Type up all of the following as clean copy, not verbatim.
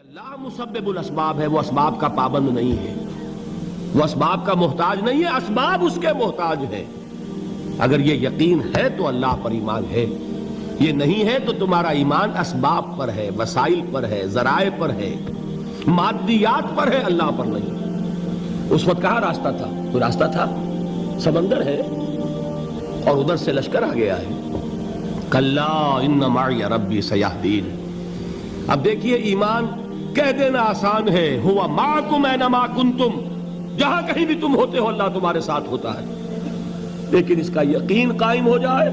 اللہ مسبب الاسباب ہے، وہ اسباب کا پابند نہیں ہے، وہ اسباب کا محتاج نہیں ہے، اسباب اس کے محتاج ہے۔ اگر یہ یقین ہے تو اللہ پر ایمان ہے، یہ نہیں ہے تو تمہارا ایمان اسباب پر ہے، وسائل پر ہے، ذرائع پر ہے، مادیات پر ہے، اللہ پر نہیں۔ اس وقت کہاں راستہ تھا؟ کوئی راستہ تھا؟ سمندر ہے اور ادھر سے لشکر آ گیا ہے۔ کلا ان معی ربی سیہدین۔ اب دیکھیے ایمان کہہ دینا آسان ہے، ہوا معکم اینما کنتم، جہاں کہیں بھی تم ہوتے ہو اللہ تمہارے ساتھ ہوتا ہے، لیکن اس کا یقین قائم ہو جائے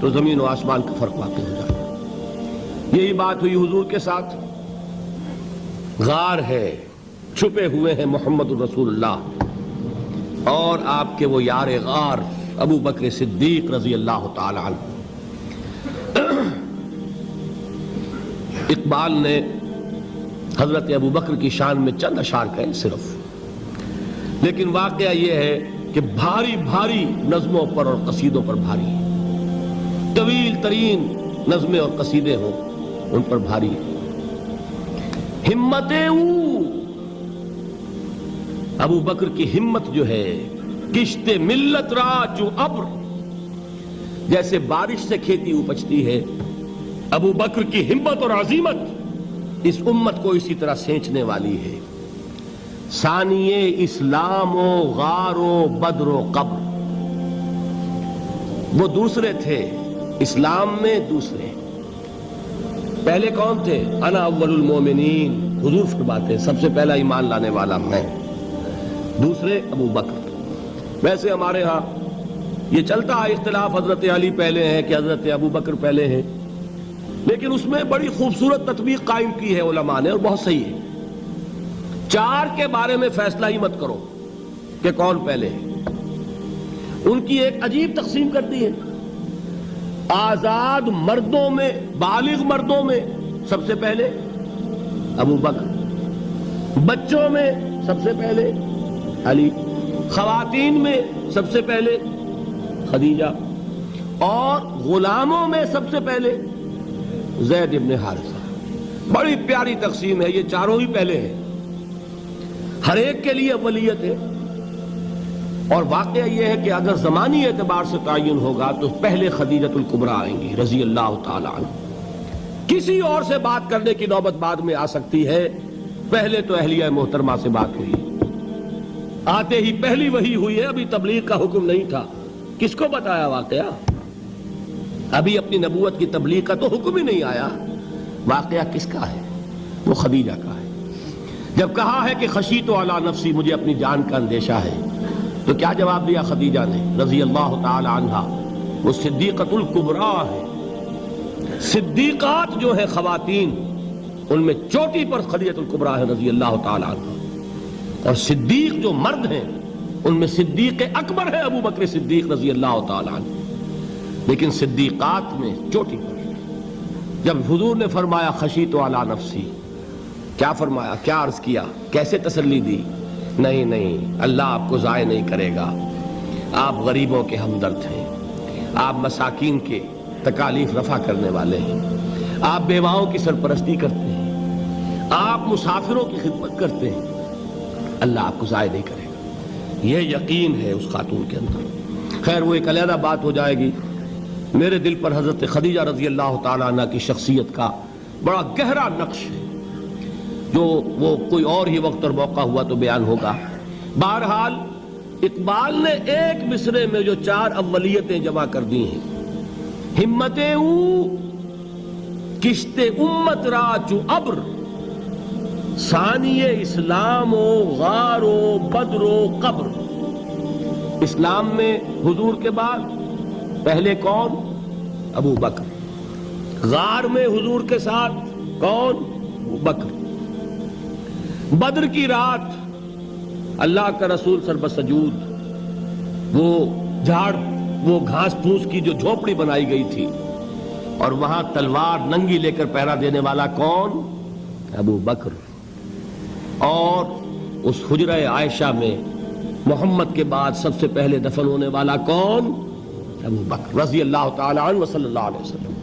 تو زمین و آسمان کا فرق واقع ہو جائے۔ یہی بات ہوئی حضور کے ساتھ۔ غار ہے، چھپے ہوئے ہیں محمد الرسول اللہ اور آپ کے وہ یار غار ابو بکر صدیق رضی اللہ تعالی عنہ۔ اقبال نے حضرت ابو بکر کی شان میں چند اشعار کہے صرف، لیکن واقعہ یہ ہے کہ بھاری بھاری نظموں پر اور قصیدوں پر بھاری ہے، طویل ترین نظمیں اور قصیدے ہوں ان پر بھاری ہے۔ ہمت ابو بکر کی ہمت جو ہے، کشت ملت را جو ابر، جیسے بارش سے کھیتی اپجتی ہے، ابو بکر کی ہمت اور عزیمت اس امت کو اسی طرح سینچنے والی ہے۔ ثانیے اسلام و غار و بدر و قبر، وہ دوسرے تھے اسلام میں، دوسرے پہلے کون تھے؟ انا اول المومنین، حضور فرماتے ہیں سب سے پہلا ایمان لانے والا میں، دوسرے ابو بکر۔ ویسے ہمارے ہاں یہ چلتا ہے اختلاف، حضرت علی پہلے ہیں کہ حضرت ابو بکر پہلے ہیں، لیکن اس میں بڑی خوبصورت تطبیق قائم کی ہے علماء نے اور بہت صحیح ہے۔ چار کے بارے میں فیصلہ ہی مت کرو کہ کون پہلے ہے، ان کی ایک عجیب تقسیم کر دی ہے۔ آزاد مردوں میں، بالغ مردوں میں سب سے پہلے ابو بکر، بچوں میں سب سے پہلے علی، خواتین میں سب سے پہلے خدیجہ، اور غلاموں میں سب سے پہلے زید ابن حارثہ۔ بڑی پیاری تقسیم ہے، یہ چاروں ہی پہلے ہیں، ہر ایک کے لیے اولیت ہے۔ اور واقعہ یہ ہے کہ اگر زمانی اعتبار سے تعین ہوگا تو پہلے خدیجۃ الکبریٰ آئیں گی رضی اللہ تعالی عنہ۔ کسی اور سے بات کرنے کی نوبت بعد میں آ سکتی ہے، پہلے تو اہلیہ محترمہ سے بات ہوئی، آتے ہی پہلی وحی ہوئی ہے، ابھی تبلیغ کا حکم نہیں تھا۔ کس کو بتایا واقعہ؟ ابھی اپنی نبوت کی تبلیغ کا تو حکم ہی نہیں آیا۔ واقعہ کس کا ہے؟ وہ خدیجہ کا ہے۔ جب کہا ہے کہ خشیت علی نفسی، مجھے اپنی جان کا اندیشہ ہے، تو کیا جواب دیا خدیجہ نے رضی اللہ تعالی عنہا؟ وہ صدیقۃ الکبریٰ ہے۔ صدیقات جو ہے خواتین، ان میں چوٹی پر خدیجۃ الکبریٰ ہے رضی اللہ تعالی عنہا، اور صدیق جو مرد ہیں ان میں صدیق اکبر ہے ابو بکر صدیق رضی اللہ تعالی عنہ، لیکن صدیقات میں چوٹی پر۔ جب حضور نے فرمایا خشیت علی نفسی، کیا فرمایا؟ کیا عرض کیا؟ کیسے تسلی دی؟ نہیں نہیں، اللہ آپ کو ضائع نہیں کرے گا، آپ غریبوں کے ہمدرد ہیں، آپ مساکین کے تکالیف رفع کرنے والے ہیں، آپ بیواؤں کی سرپرستی کرتے ہیں، آپ مسافروں کی خدمت کرتے ہیں، اللہ آپ کو ضائع نہیں کرے گا۔ یہ یقین ہے اس خاتون کے اندر۔ خیر وہ ایک علیحدہ بات ہو جائے گی۔ میرے دل پر حضرت خدیجہ رضی اللہ تعالیٰ عنہ کی شخصیت کا بڑا گہرا نقش ہے، جو وہ کوئی اور ہی وقت اور موقع ہوا تو بیان ہوگا۔ بہرحال اقبال نے ایک مصرے میں جو چار اولیتیں جمع کر دی ہیں، ہمتیں کشت امت را چو ابر، ثانی اسلام و غار و بدر و قبر۔ اسلام میں حضور کے بعد پہلے کون؟ ابو بکر۔ غار میں حضور کے ساتھ کون؟ ابو بکر۔ بدر کی رات اللہ کا رسول سربسجود، وہ جھاڑ، وہ گھاس پھوس کی جو جھوپڑی بنائی گئی تھی، اور وہاں تلوار ننگی لے کر پہرا دینے والا کون؟ ابو بکر۔ اور اس حجرہ عائشہ میں محمد کے بعد سب سے پہلے دفن ہونے والا کون؟ ابو بکر رضی اللہ تعالی عنہ وصلی اللہ علیہ وسلم۔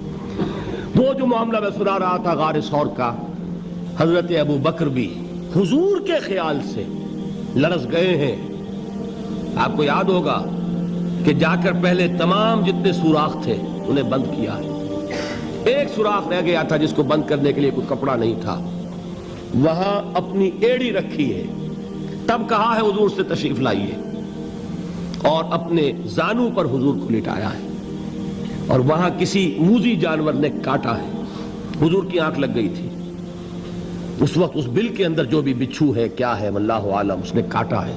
وہ جو معاملہ میں سنا رہا تھا غار ثور کا، حضرت ابو بکر بھی حضور کے خیال سے لرز گئے ہیں. آپ کو یاد ہوگا کہ جا کر پہلے تمام جتنے سوراخ تھے انہیں بند کیا ہے. ایک سوراخ رہ گیا تھا جس کو بند کرنے کے لیے کوئی کپڑا نہیں تھا. وہاں اپنی ایڑی رکھی ہے. تب کہا ہے حضور سے تشریف لائیے, اور اپنے زانو پر حضور کو لٹایا ہے. اور وہاں کسی موذی جانور نے کاٹا ہے. حضور کی آنکھ لگ گئی تھی. اس وقت اس بل کے اندر جو بھی بچھو ہے کیا ہے واللہ عالم, اس نے کاٹا ہے.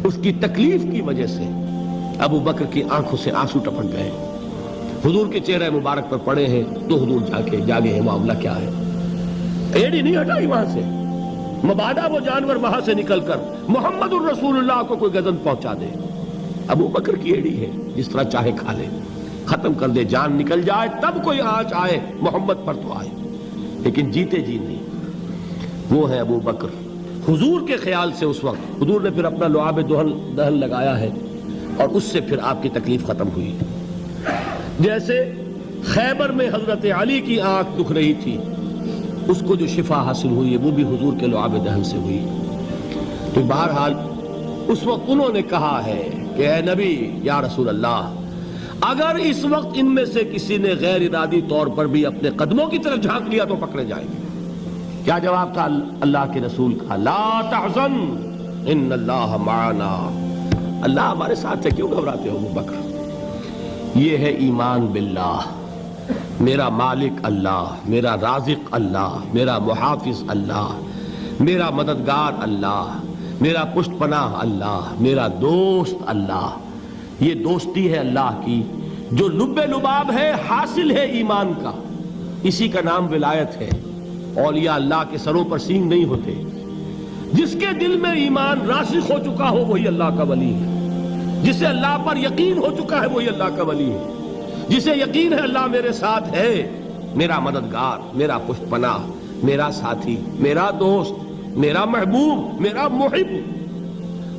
اس کی تکلیف کی وجہ سے ابو بکر کی آنکھوں سے آنسو ٹپک گئے. حضور کے چہرے مبارک پر پڑے ہیں تو حضور جاگے ہیں معاملہ کیا ہے. ایڑی نہیں ہٹائی وہاں سے, مبادا وہ جانور وہاں سے نکل کر محمد الرسول اللہ کو کوئی گزن پہنچا دے. ابو بکر کی ایڑی ہے, جس طرح چاہے کھا لے, ختم کر دے, جان نکل جائے تب کوئی آنچ آئے محمد پر تو آئے, لیکن جیتے جی نہیں. وہ ہے ابو بکر. حضور کے خیال سے اس وقت حضور نے پھر اپنا لعاب دہن لگایا ہے, اور اس سے پھر آپ کی تکلیف ختم ہوئی. جیسے خیبر میں حضرت علی کی آنکھ دکھ رہی تھی, اس کو جو شفا حاصل ہوئی ہے وہ بھی حضور کے لعاب دہن سے ہوئی. تو بہرحال اس وقت انہوں نے کہا ہے کہ اے نبی یا رسول اللہ, اگر اس وقت ان میں سے کسی نے غیر ارادی طور پر بھی اپنے قدموں کی طرف جھانک لیا تو پکڑے جائیں گے. کیا جواب تھا اللہ کے رسول کا؟ لا تحزن ان اللہ معنا. اللہ ہمارے ساتھ ہے, کیوں گھبراتے ہو ابو بکر؟ یہ ہے ایمان باللہ. میرا مالک اللہ, میرا رازق اللہ, میرا محافظ اللہ, میرا مددگار اللہ, میرا پشت پناہ اللہ, میرا دوست اللہ. یہ دوستی ہے اللہ کی جو لب لباب ہے, حاصل ہے ایمان کا. اسی کا نام ولایت ہے. اولیاء اللہ کے سروں پر سینگ نہیں ہوتے. جس کے دل میں ایمان راسخ ہو چکا ہو وہی اللہ کا ولی ہے. جسے اللہ پر یقین ہو چکا ہے وہی اللہ کا ولی ہے. جسے یقین ہے اللہ میرے ساتھ ہے, میرا مددگار, میرا پشت پناہ, میرا ساتھی, میرا دوست, میرا محبوب, میرا محب.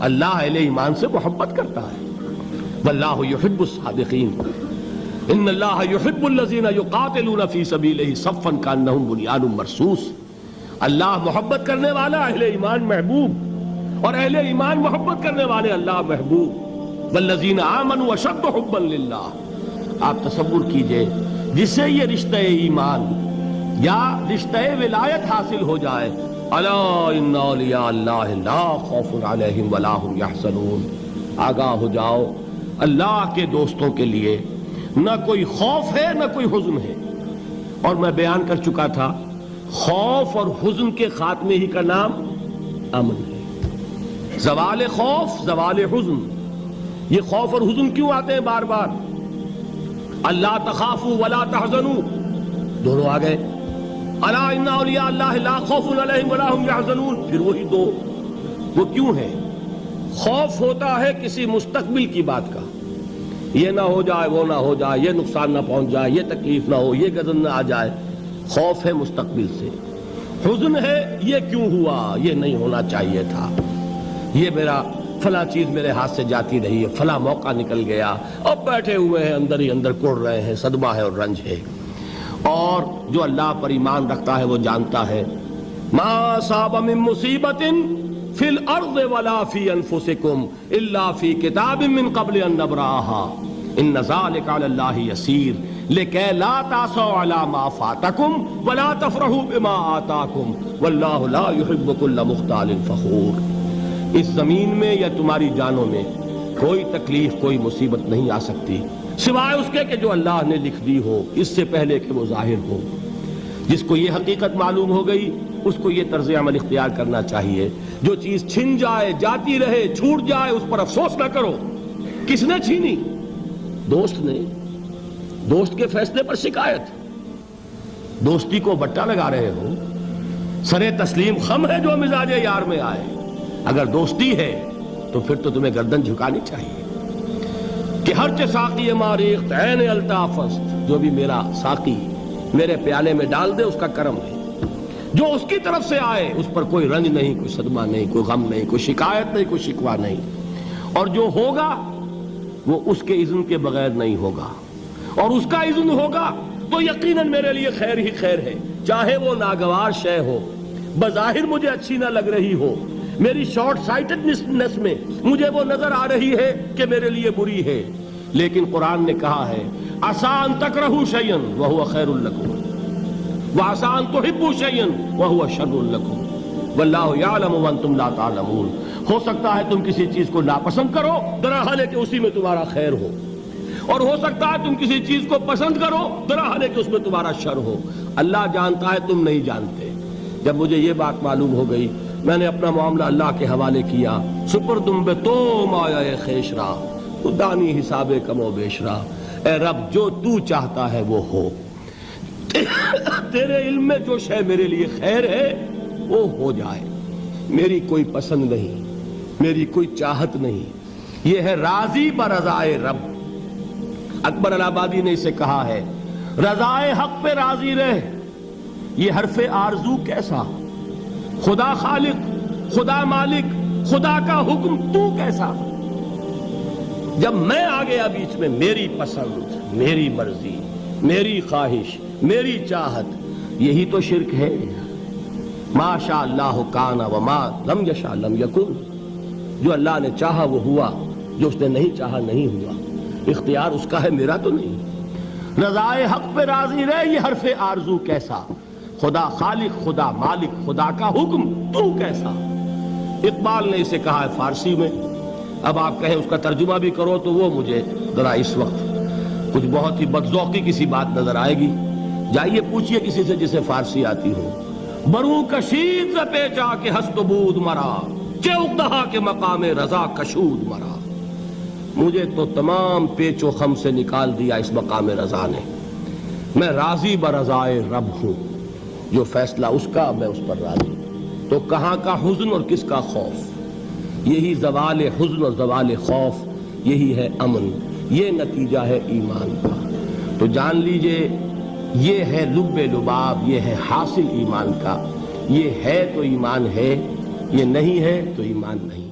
اللہ اہل ایمان سے محبت کرتا ہے. واللہ یحب الصادقین. ان اللہ یحب الذین یقاتلون فی سبیلہ صفا کانہم بنیان مرصوص. اللہ محبت کرنے والا, اہل ایمان محبوب, اور اہل ایمان محبت کرنے والے اللہ محبوب. والذین آمنوا اشد حبا للہ. آپ تصور کیجئے جسے یہ رشتہ ایمان یا رشتہ ولایت حاصل ہو جائے, الا ان اولیاء اللہ لا خوف علیہم ولا هم یحزنون. آگاہ ہو جاؤ, اللہ کے دوستوں کے لیے نہ کوئی خوف ہے نہ کوئی حزن ہے. اور میں بیان کر چکا تھا, خوف اور حزن کے خاتمے ہی کا نام امن ہے. زوال خوف, زوال حزن. یہ خوف اور حزن کیوں آتے ہیں بار بار؟ اللہ تخافوا ولا تحزنوا, دونوں آ گئے. الا ان اولیاء اللہ لا خوف علیہم ولا هم یحزنون, پھر وہی دو. وہ کیوں ہے؟ خوف ہوتا ہے کسی مستقبل کی بات کا, یہ نہ ہو جائے, وہ نہ ہو جائے, یہ نقصان نہ پہنچ جائے, یہ تکلیف نہ ہو, یہ غضب نہ آ جائے. خوف ہے مستقبل سے. حزن ہے یہ کیوں ہوا, یہ نہیں ہونا چاہیے تھا, یہ میرا فلاں چیز میرے ہاتھ سے جاتی رہی ہے, فلاں موقع نکل گیا, اب بیٹھے ہوئے ہیں اندر ہی اندر کڑ رہے ہیں, صدمہ ہے اور رنج ہے. اور جو اللہ پر ایمان رکھتا ہے وہ جانتا ہے ما اصاب من مصیبت فی الارض ولا فی انفسکم الا فی کتاب من قبل ان نبرأها ان ذلک علی اللہ یسیر لکی لا تعصوا علی ما فاتکم ولا تفرحوا بما آتاکم واللہ لا یحب کل مختال فخور. اس زمین میں یا تمہاری جانوں میں کوئی تکلیف, کوئی مصیبت نہیں آ سکتی سوائے اس کے کہ جو اللہ نے لکھ دی ہو, اس سے پہلے کہ وہ ظاہر ہو. جس کو یہ حقیقت معلوم ہو گئی اس کو یہ طرز عمل اختیار کرنا چاہیے. جو چیز چھن جائے, جاتی رہے, چھوٹ جائے, اس پر افسوس نہ کرو. کس نے چھینی؟ دوست نے. دوست کے فیصلے پر شکایت. دوستی کو بٹا لگا رہے ہو, سرے تسلیم خم ہے جو مزاج یار میں آئے. اگر دوستی ہے تو پھر تو تمہیں گردن جھکانی چاہیے کہ ہر ساقی ماریخت عین الطافست, جو بھی میرا ساقی میرے پیالے میں ڈال دے اس کا کرم ہے. جو اس کی طرف سے آئے اس پر کوئی رنج نہیں, کوئی صدمہ نہیں, کوئی غم نہیں, کوئی شکایت نہیں, کوئی شکوہ نہیں. اور جو ہوگا وہ اس کے اذن کے بغیر نہیں ہوگا, اور اس کا اذن ہوگا تو یقیناً میرے لیے خیر ہی خیر ہے, چاہے وہ ناگوار شے ہو, بظاہر مجھے اچھی نہ لگ رہی ہو، میری شارٹ سائٹڈنس میں مجھے وہ نظر آ رہی ہے کہ میرے لیے بری ہے، لیکن قرآن نے کہا ہے عسیٰ ان تکرہوا شیئا وہو خیر لکم وعسیٰ ان تحبوا شیئا وہو شر لکم واللہ یعلم وانتم لا تعلمون۔ ہو سکتا ہے تم کسی چیز کو ناپسند کرو درحال ہے کہ اسی میں تمہارا خیر ہو، اور ہو سکتا ہے تم کسی چیز کو پسند کرو درحال ہے کہ اس میں تمہارا شر ہو۔ اللہ جانتا ہے، تم نہیں جانتے۔ جب مجھے یہ بات معلوم ہو گئی، میں نے اپنا معاملہ اللہ کے حوالے کیا۔ سپردم بے تو مایا خیش را تو دانی حساب کم و بیش را، اے رب جو تو چاہتا ہے وہ ہو، تیرے علم میں جو شے میرے لیے خیر ہے وہ ہو جائے، میری کوئی پسند نہیں، میری کوئی چاہت نہیں، یہ ہے راضی برضائے رب۔ اکبر الہآبادی نے اسے کہا ہے رضائے حق پہ راضی رہ، یہ حرف آرزو کیسا، خدا خالق، خدا مالک، خدا کا حکم تو کیسا۔ جب میں آ گیا بیچ میں، میری پسند، میری مرضی، میری خواہش، میری چاہت، یہی تو شرک ہے۔ ما شاء اللہ کان وما لم یشاء لم یکن، جو اللہ نے چاہا وہ ہوا، جو اس نے نہیں چاہا نہیں ہوا، اختیار اس کا ہے، میرا تو نہیں۔ رضائے حق پہ راضی رہے، یہ حرف آرزو کیسا، خدا خالق، خدا مالک، خدا کا حکم تو کیسا۔ اقبال نے اسے کہا ہے فارسی میں، اب آپ کہیں اس کا ترجمہ بھی کرو تو وہ مجھے ذرا اس وقت کچھ بہت ہی بدذوقی کسی بات نظر آئے گی۔ جائیے پوچھئے کسی سے جسے فارسی آتی ہو، بروں کشید ز پیچا کے ہست و بود مرا، چے اقدہا کے مقام رضا کشود مرا۔ مجھے تو تمام پیچ و خم سے نکال دیا اس مقام رضا نے، میں راضی برضائے رب ہوں، جو فیصلہ اس کا میں اس پر راضی۔ تو کہاں کا حزن اور کس کا خوف، یہی زوال حزن اور زوال خوف، یہی ہے امن، یہ نتیجہ ہے ایمان کا۔ تو جان لیجئے یہ ہے لب لباب، یہ ہے حاصل ایمان کا، یہ ہے تو ایمان ہے، یہ نہیں ہے تو ایمان نہیں۔